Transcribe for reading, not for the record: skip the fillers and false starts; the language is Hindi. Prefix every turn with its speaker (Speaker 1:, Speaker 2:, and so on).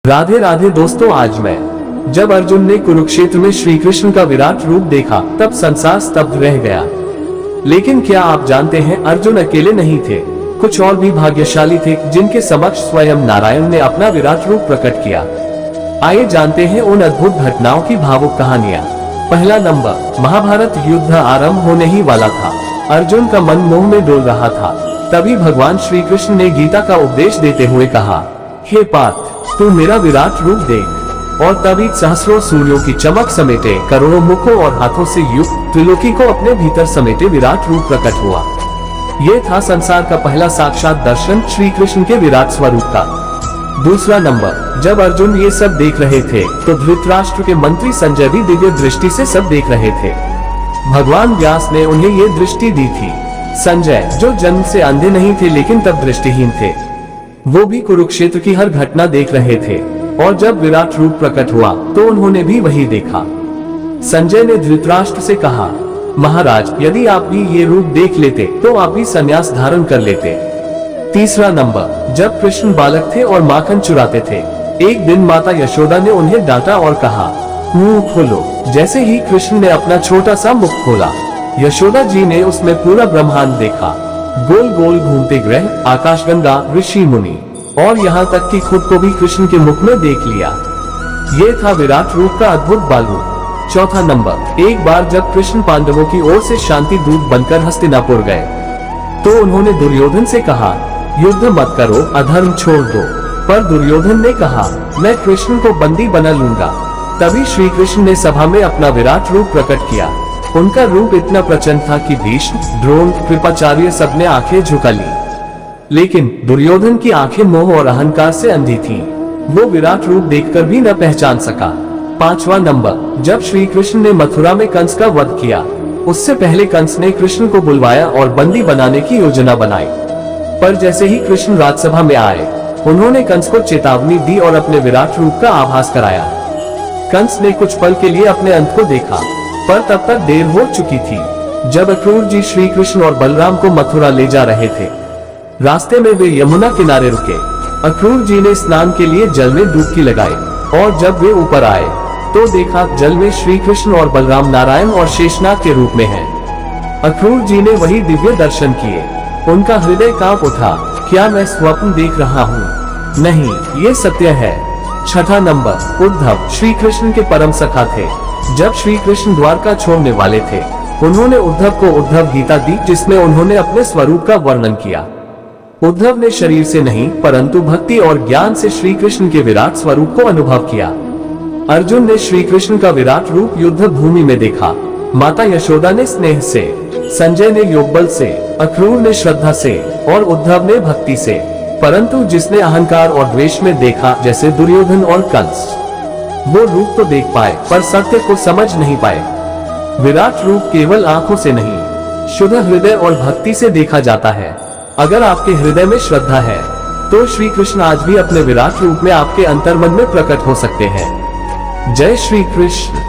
Speaker 1: राधे राधे दोस्तों, आज मैं जब अर्जुन ने कुरुक्षेत्र में श्री कृष्ण का विराट रूप देखा तब संसार स्तब्ध रह गया। लेकिन क्या आप जानते हैं, अर्जुन अकेले नहीं थे, कुछ और भी भाग्यशाली थे जिनके समक्ष स्वयं नारायण ने अपना विराट रूप प्रकट किया। आइए जानते हैं उन अद्भुत घटनाओं की भावुक कहानियां। पहला नंबर, महाभारत युद्ध आरंभ होने ही वाला था। अर्जुन का मन मोह में डोल रहा था। तभी भगवान श्री कृष्ण ने गीता का उपदेश देते हुए कहा, हे पार्थ, तू मेरा विराट रूप देख। और तभी सहस्रों सूर्यों की चमक समेटे, करोड़ों मुखों और हाथों से युक्त त्रिलोकी को अपने भीतर समेटे विराट रूप प्रकट हुआ। ये था संसार का पहला साक्षात दर्शन श्री कृष्ण के विराट स्वरूप का। दूसरा नंबर, जब अर्जुन ये सब देख रहे थे तो धृतराष्ट्र के मंत्री संजय भी दिव्य दृष्टि से सब देख रहे थे। भगवान व्यास ने उन्हें ये दृष्टि दी थी। संजय, जो जन्म से अंधे नहीं थे लेकिन तब दृष्टिहीन थे, वो भी कुरुक्षेत्र की हर घटना देख रहे थे। और जब विराट रूप प्रकट हुआ तो उन्होंने भी वही देखा। संजय ने धृतराष्ट्र से कहा, महाराज, यदि आप भी ये रूप देख लेते तो आप भी संन्यास धारण कर लेते। तीसरा नंबर, जब कृष्ण बालक थे और माखन चुराते थे, एक दिन माता यशोदा ने उन्हें डांटा और कहा, मुंह खोलो। जैसे ही कृष्ण ने अपना छोटा सा मुख खोला, यशोदा जी ने उसमें पूरा ब्रह्मांड देखा, गोल गोल घूमते ग्रह, आकाशगंगा, ऋषि मुनि और यहाँ तक कि खुद को भी कृष्ण के मुख में देख लिया। ये था विराट रूप का अद्भुत बालरूप। चौथा नंबर, एक बार जब कृष्ण पांडवों की ओर से शांति दूत बनकर हस्तिनापुर गए तो उन्होंने दुर्योधन से कहा, युद्ध मत करो, अधर्म छोड़ दो। पर दुर्योधन ने कहा, मैं कृष्ण को बंदी बना लूंगा। तभी श्री कृष्ण ने सभा में अपना विराट रूप प्रकट किया। उनका रूप इतना प्रचंड था कि भीष्म, द्रोण, कृपाचार्य सबने आंखें झुका ली। लेकिन दुर्योधन की आंखें मोह और अहंकार से अंधी थीं। वो विराट रूप देखकर भी न पहचान सका। पांचवा नंबर, जब श्री कृष्ण ने मथुरा में कंस का वध किया, उससे पहले कंस ने कृष्ण को बुलवाया और बंदी बनाने की योजना बनाई। पर जैसे ही कृष्ण राजसभा में आए, उन्होंने कंस को चेतावनी दी और अपने विराट रूप का आभास कराया। कंस ने कुछ पल के लिए अपने अंत को देखा, पर तब तक देर हो चुकी थी। जब अक्रूर जी श्री कृष्ण और बलराम को मथुरा ले जा रहे थे, रास्ते में वे यमुना किनारे रुके। अक्रूर जी ने स्नान के लिए जल में डुबकी लगाई और जब वे ऊपर आए तो देखा जल में श्री कृष्ण और बलराम नारायण और शेषनाग के रूप में हैं। अक्रूर जी ने वही दिव्य दर्शन किए। उनका हृदय कांप उठा, क्या मैं स्वप्न देख रहा हूँ? नहीं, ये सत्य है। छठा नंबर, उद्धव श्री कृष्ण के परम सखा थे। जब श्री कृष्ण द्वारका छोड़ने वाले थे, उन्होंने उद्धव को उद्धव गीता दी, जिसमें उन्होंने अपने स्वरूप का वर्णन किया। उद्धव ने शरीर से नहीं परंतु भक्ति और ज्ञान से श्री कृष्ण के विराट स्वरूप को अनुभव किया। अर्जुन ने श्री कृष्ण का विराट रूप युद्ध भूमि में देखा। माता यशोदा ने स्नेह से, संजय ने योगबल से, अक्रूर ने श्रद्धा से और उद्धव ने भक्ति से। परंतु जिसने अहंकार और द्वेष में देखा, जैसे दुर्योधन और कंस, वो रूप तो देख पाए पर सत्य को समझ नहीं पाए। विराट रूप केवल आंखों से नहीं, शुद्ध हृदय और भक्ति से देखा जाता है। अगर आपके हृदय में श्रद्धा है तो श्री कृष्ण आज भी अपने विराट रूप में आपके अंतर्मन में प्रकट हो सकते हैं। जय श्री कृष्ण।